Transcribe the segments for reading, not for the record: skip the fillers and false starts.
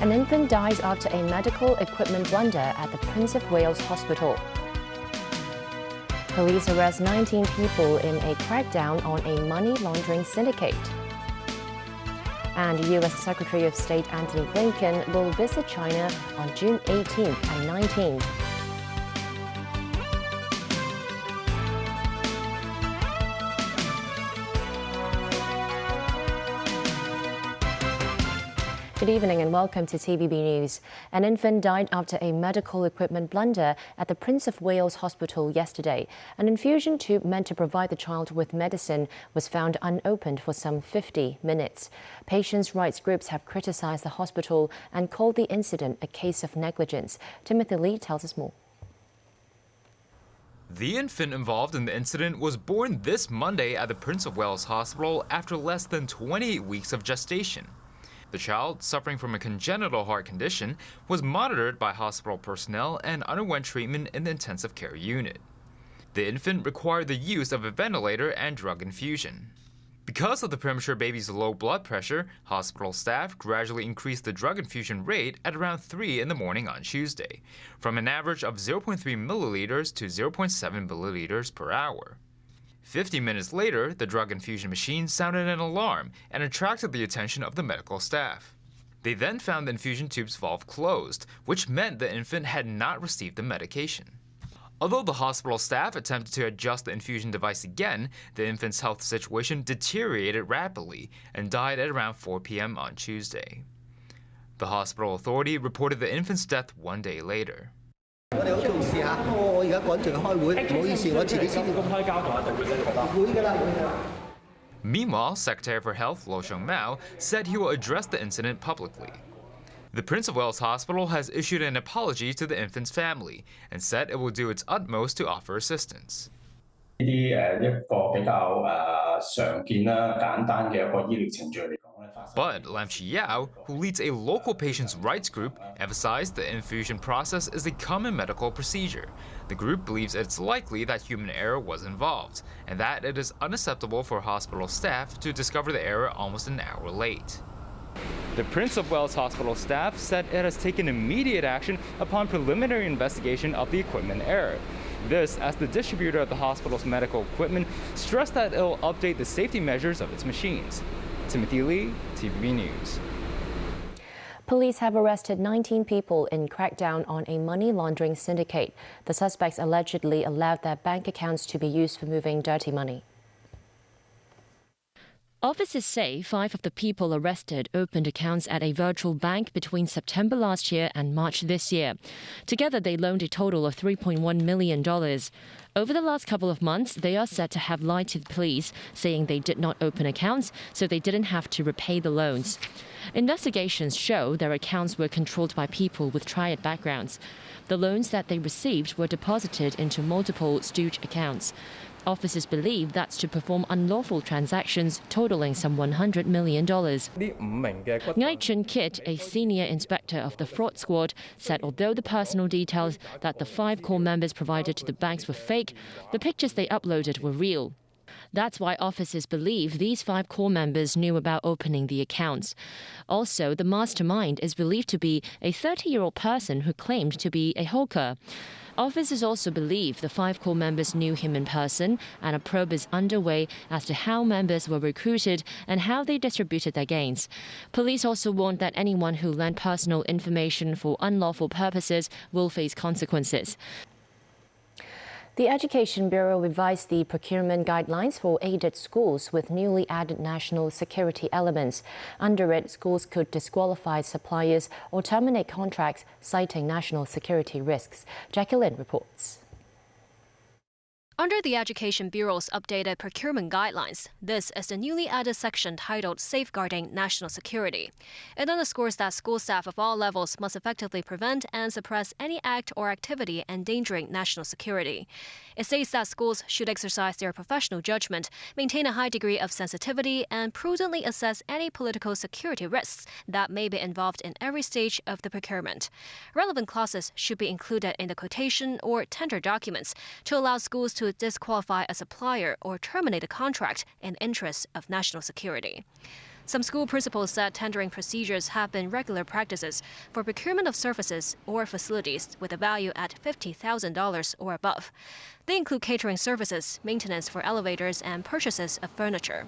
An infant dies after a medical equipment blunder at the Prince of Wales Hospital. Police arrest 19 people in a crackdown on a money laundering syndicate. And U.S. Secretary of State Antony Blinken will visit China on June 18th and 19th. Good evening and welcome to TVB News. An infant died after a medical equipment blunder at the Prince of Wales Hospital yesterday. An infusion tube meant to provide the child with medicine was found unopened for some 50 minutes. Patients' rights groups have criticized the hospital and called the incident a case of negligence. Timothy Lee tells us more. The infant involved in the incident was born this Monday at the Prince of Wales Hospital after less than 28 weeks of gestation. The child, suffering from a congenital heart condition, was monitored by hospital personnel and underwent treatment in the intensive care unit. The infant required the use of a ventilator and drug infusion. Because of the premature baby's low blood pressure, hospital staff gradually increased the drug infusion rate at around 3 in the morning on Tuesday, from an average of 0.3 milliliters to 0.7 milliliters per hour. 50 minutes later, the drug infusion machine sounded an alarm and attracted the attention of the medical staff. They then found the infusion tube's valve closed, which meant the infant had not received the medication. Although the hospital staff attempted to adjust the infusion device again, the infant's health situation deteriorated rapidly and died at around 4 p.m. on Tuesday. The hospital authority reported the infant's death 1 day later. Meanwhile, Secretary for Health Lo Sheng-mao said he will address the incident publicly. The Prince of Wales Hospital has issued an apology to the infant's family and said it will do its utmost to offer assistance. But Lam Chi-yao, who leads a local patients' rights group, emphasized the infusion process is a common medical procedure. The group believes it's likely that human error was involved, and that it is unacceptable for hospital staff to discover the error almost an hour late. The Prince of Wales Hospital staff said it has taken immediate action upon preliminary investigation of the equipment error. This, as the distributor of the hospital's medical equipment stressed that it will update the safety measures of its machines. Timothy Lee, TVB News. Police have arrested 19 people in crackdown on a money laundering syndicate. The suspects allegedly allowed their bank accounts to be used for moving dirty money. Officers say 5 of the people arrested opened accounts at a virtual bank between September last year and March this year. Together, they loaned a total of $3.1 million. Over the last couple of months, they are said to have lied to the police, saying they did not open accounts, so they didn't have to repay the loans. Investigations show their accounts were controlled by people with triad backgrounds. The loans that they received were deposited into multiple stooge accounts. Officers believe that's to perform unlawful transactions totaling some $100 million. Ngai Chun Kit, a senior inspector of the fraud squad, said although the personal details that the 5 core members provided to the banks were fake, the pictures they uploaded were real. That's why officers believe these 5 core members knew about opening the accounts. Also, the mastermind is believed to be a 30-year-old person who claimed to be a hawker. Officers also believe the 5 core members knew him in person, and a probe is underway as to how members were recruited and how they distributed their gains. Police also warned that anyone who lent personal information for unlawful purposes will face consequences. The Education Bureau revised the procurement guidelines for aided schools with newly added national security elements. Under it, schools could disqualify suppliers or terminate contracts citing national security risks. Jackie Lin reports. Under the Education Bureau's updated procurement guidelines, this is the newly added section titled Safeguarding National Security. It underscores that school staff of all levels must effectively prevent and suppress any act or activity endangering national security. It states that schools should exercise their professional judgment, maintain a high degree of sensitivity, and prudently assess any political security risks that may be involved in every stage of the procurement. Relevant clauses should be included in the quotation or tender documents to allow schools to could disqualify a supplier or terminate a contract in the interest of national security. Some school principals said tendering procedures have been regular practices for procurement of services or facilities with a value at $50,000 or above. They include catering services, maintenance for elevators, and purchases of furniture.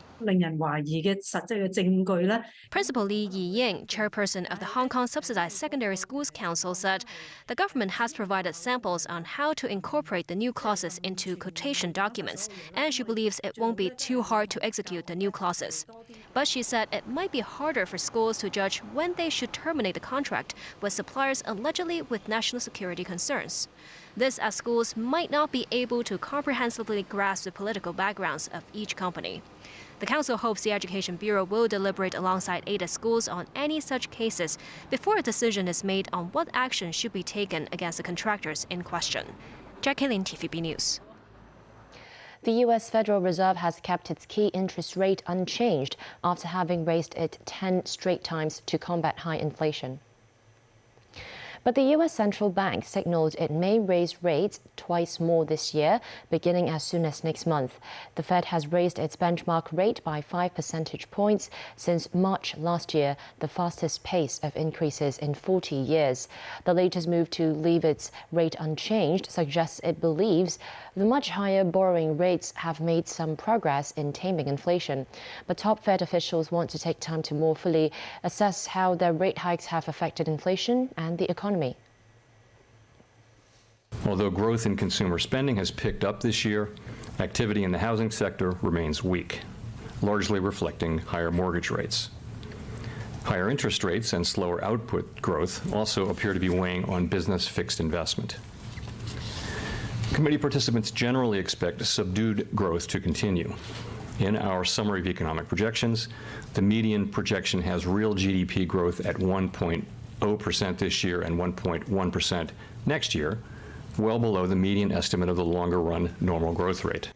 Principal Li Yiying, chairperson of the Hong Kong Subsidized Secondary Schools Council, said the government has provided samples on how to incorporate the new clauses into quotation documents, and she believes it won't be too hard to execute the new clauses. But she said it might be harder for schools to judge when they should terminate the contract with suppliers allegedly with national security concerns. This as schools might not be able to comprehensively grasp the political backgrounds of each company. The council hopes the Education Bureau will deliberate alongside aided schools on any such cases before a decision is made on what action should be taken against the contractors in question. Jackie Lin, TVB News. The U.S. Federal Reserve has kept its key interest rate unchanged after having raised it 10 straight times to combat high inflation. But the U.S. Central Bank signaled it may raise rates twice more this year, beginning as soon as next month. The Fed has raised its benchmark rate by 5 percentage points since March last year, the fastest pace of increases in 40 years. The latest move to leave its rate unchanged suggests it believes the much higher borrowing rates have made some progress in taming inflation. But top Fed officials want to take time to more fully assess how their rate hikes have affected inflation and the economy. Although growth in consumer spending has picked up this year, activity in the housing sector remains weak, largely reflecting higher mortgage rates. Higher interest rates and slower output growth also appear to be weighing on business fixed investment. Committee participants generally expect subdued growth to continue. In our summary of economic projections, the median projection has real GDP growth at 1.0% this year and 1.1% next year, well below the median estimate of the longer-run normal growth rate.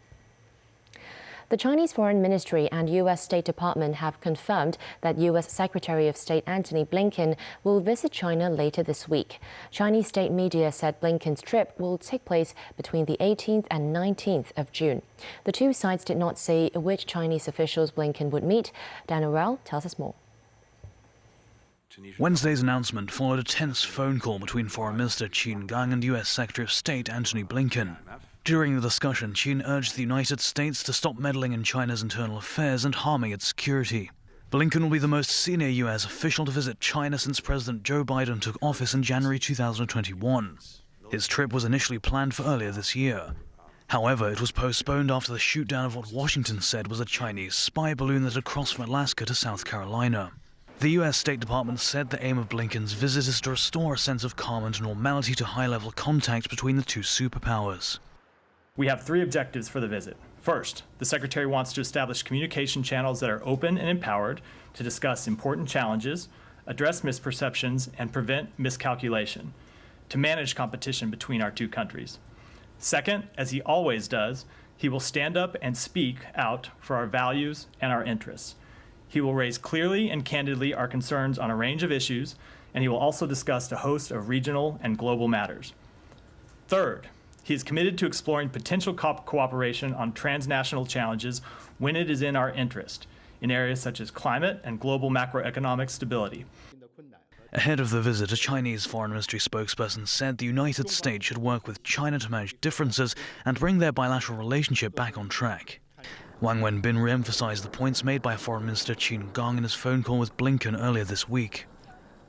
The Chinese Foreign Ministry and U.S. State Department have confirmed that U.S. Secretary of State Antony Blinken will visit China later this week. Chinese state media said Blinken's trip will take place between the 18th and 19th of June. The two sides did not say which Chinese officials Blinken would meet. Dan Orell tells us more. Wednesday's announcement followed a tense phone call between Foreign Minister Qin Gang and U.S. Secretary of State Antony Blinken. During the discussion, Qin urged the United States to stop meddling in China's internal affairs and harming its security. Blinken will be the most senior U.S. official to visit China since President Joe Biden took office in January 2021. His trip was initially planned for earlier this year. However, it was postponed after the shoot-down of what Washington said was a Chinese spy balloon that had crossed from Alaska to South Carolina. The U.S. State Department said the aim of Blinken's visit is to restore a sense of calm and normality to high-level contact between the two superpowers. We have three objectives for the visit. First, the Secretary wants to establish communication channels that are open and empowered to discuss important challenges, address misperceptions, and prevent miscalculation, to manage competition between our two countries. Second, as he always does, he will stand up and speak out for our values and our interests. He will raise clearly and candidly our concerns on a range of issues, and he will also discuss a host of regional and global matters. Third, he is committed to exploring potential cooperation on transnational challenges when it is in our interest, in areas such as climate and global macroeconomic stability. Ahead of the visit, a Chinese Foreign Ministry spokesperson said the United States should work with China to manage differences and bring their bilateral relationship back on track. Wang Wenbin re-emphasized the points made by Foreign Minister Qin Gang in his phone call with Blinken earlier this week.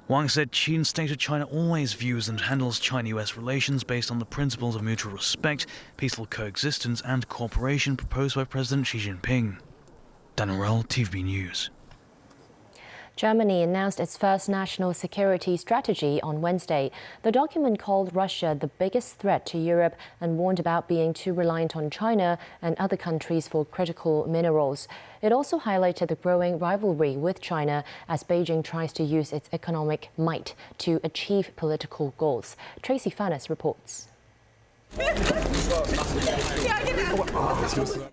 Wang said Qin stated China always views and handles China-US relations based on the principles of mutual respect, peaceful coexistence and cooperation proposed by President Xi Jinping. Dan Orell, TVB News. Germany announced its first national security strategy on Wednesday. The document called Russia the biggest threat to Europe and warned about being too reliant on China and other countries for critical minerals. It also highlighted the growing rivalry with China as Beijing tries to use its economic might to achieve political goals. Tracy Fannis reports.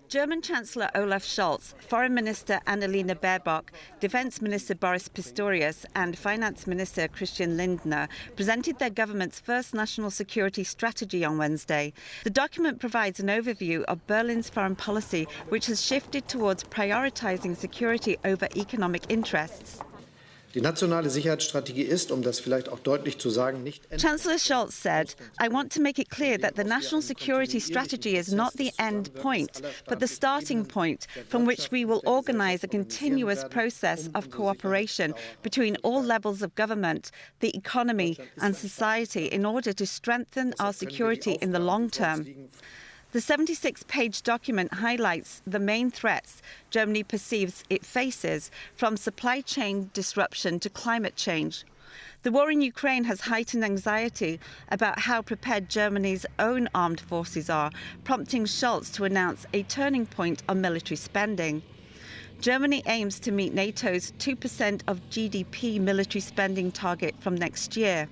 German Chancellor Olaf Scholz, Foreign Minister Annalena Baerbock, Defence Minister Boris Pistorius and Finance Minister Christian Lindner presented their government's first national security strategy on Wednesday. The document provides an overview of Berlin's foreign policy, which has shifted towards prioritising security over economic interests. Die nationale Sicherheitsstrategie ist, das vielleicht auch deutlich zu sagen, nicht. Chancellor Scholz said, "I want to make it clear that the national security strategy is not the end point, but the starting point from which we will organise a continuous process of cooperation between all levels of government, the economy and society in order to strengthen our security in the long term." The 76-page document highlights the main threats Germany perceives it faces, from supply chain disruption to climate change. The war in Ukraine has heightened anxiety about how prepared Germany's own armed forces are, prompting Scholz to announce a turning point on military spending. Germany aims to meet NATO's 2% of GDP military spending target from next year.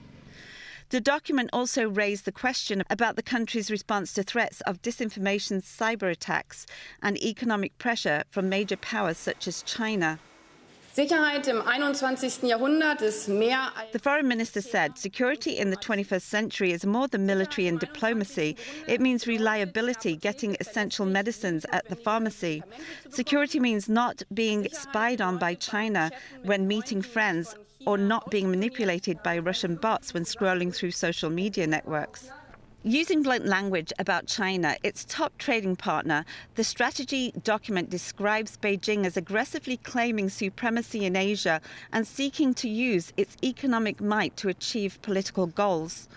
The document also raised the question about the country's response to threats of disinformation, cyber attacks, and economic pressure from major powers such as China. Sicherheit im 21. Jahrhundert ist mehr. The foreign minister said security in the 21st century is more than military and diplomacy. It means reliability, getting essential medicines at the pharmacy. Security means not being spied on by China when meeting friends, or not being manipulated by Russian bots when scrolling through social media networks. Using blunt language about China, its top trading partner, the strategy document describes Beijing as aggressively claiming supremacy in Asia and seeking to use its economic might to achieve political goals.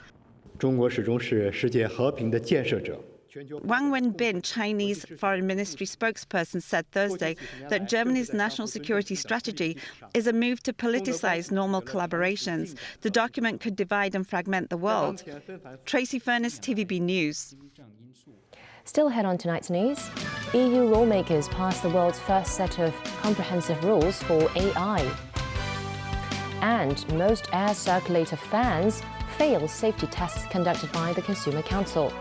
中国始终是世界和平的建设者。 Wang Wenbin, Chinese Foreign Ministry spokesperson, said Thursday that Germany's national security strategy is a move to politicize normal collaborations. The document could divide and fragment the world. Tracy Furness, TVB News. Still ahead on tonight's news, EU lawmakers passed the world's first set of comprehensive rules for AI. And most air circulator fans fail safety tests conducted by the Consumer Council.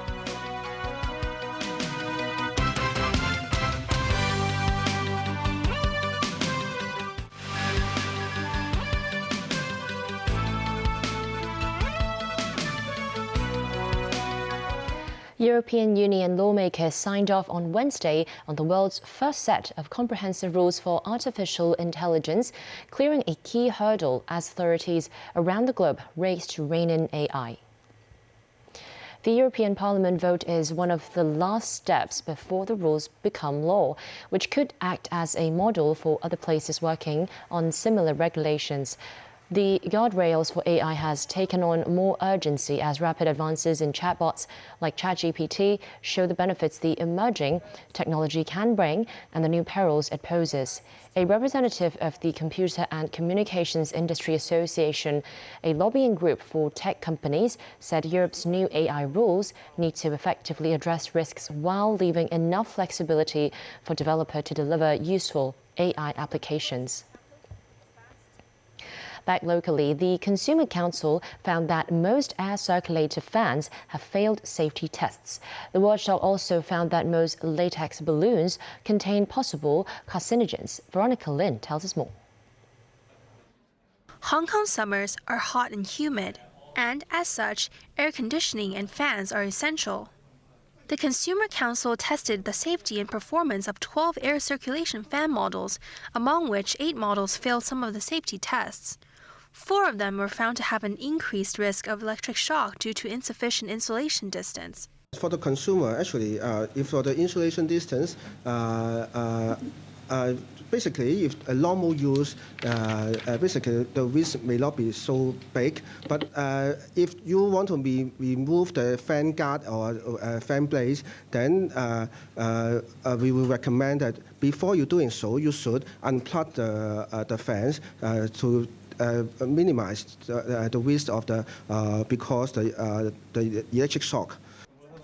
European Union lawmakers signed off on Wednesday on the world's first set of comprehensive rules for artificial intelligence, clearing a key hurdle as authorities around the globe race to rein in AI. The European Parliament vote is one of the last steps before the rules become law, which could act as a model for other places working on similar regulations. The guardrails for AI has taken on more urgency as rapid advances in chatbots like ChatGPT show the benefits the emerging technology can bring and the new perils it poses. A representative of the Computer and Communications Industry Association, a lobbying group for tech companies, said Europe's new AI rules need to effectively address risks while leaving enough flexibility for developers to deliver useful AI applications. Back locally, the Consumer Council found that most air circulator fans have failed safety tests. The watchdog also found that most latex balloons contain possible carcinogens. Veronica Lin tells us more. Hong Kong summers are hot and humid, and as such, air conditioning and fans are essential. The Consumer Council tested the safety and performance of 12 air circulation fan models, among which 8 models failed some of the safety tests. 4 of them were found to have an increased risk of electric shock due to insufficient insulation distance. For the consumer, actually, if for the insulation distance, basically, if a normal use, basically the risk may not be so big. But if you want to remove the fan guard or fan blades, then we will recommend that before you're doing so, you should unplug the fans to minimize the risk of because the electric shock.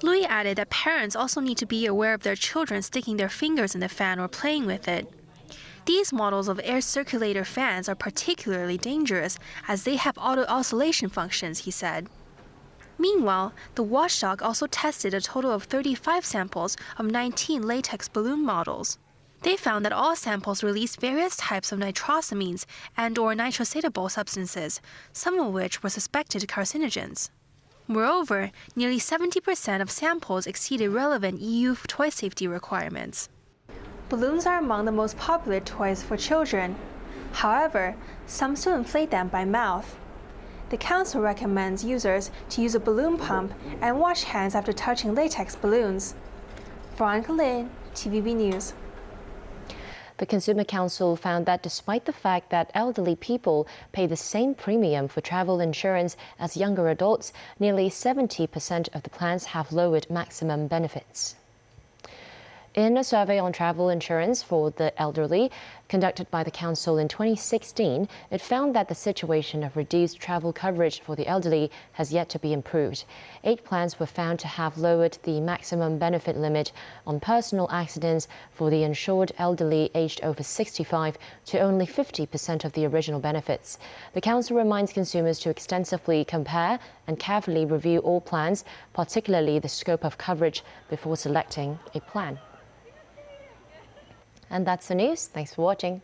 Louis added that parents also need to be aware of their children sticking their fingers in the fan or playing with it. These models of air circulator fans are particularly dangerous as they have auto-oscillation functions, he said. Meanwhile, the watchdog also tested a total of 35 samples of 19 latex balloon models. They found that all samples released various types of nitrosamines and/or nitrosatable substances, some of which were suspected carcinogens. Moreover, nearly 70% of samples exceeded relevant EU toy safety requirements. Balloons are among the most popular toys for children. However, some still inflate them by mouth. The Council recommends users to use a balloon pump and wash hands after touching latex balloons. Veronica Lin, TVB News. The Consumer Council found that despite the fact that elderly people pay the same premium for travel insurance as younger adults, nearly 70% of the plans have lowered maximum benefits. In a survey on travel insurance for the elderly conducted by the Council in 2016, it found that the situation of reduced travel coverage for the elderly has yet to be improved. 8 plans were found to have lowered the maximum benefit limit on personal accidents for the insured elderly aged over 65 to only 50% of the original benefits. The Council reminds consumers to extensively compare and carefully review all plans, particularly the scope of coverage, before selecting a plan. And that's the news. Thanks for watching.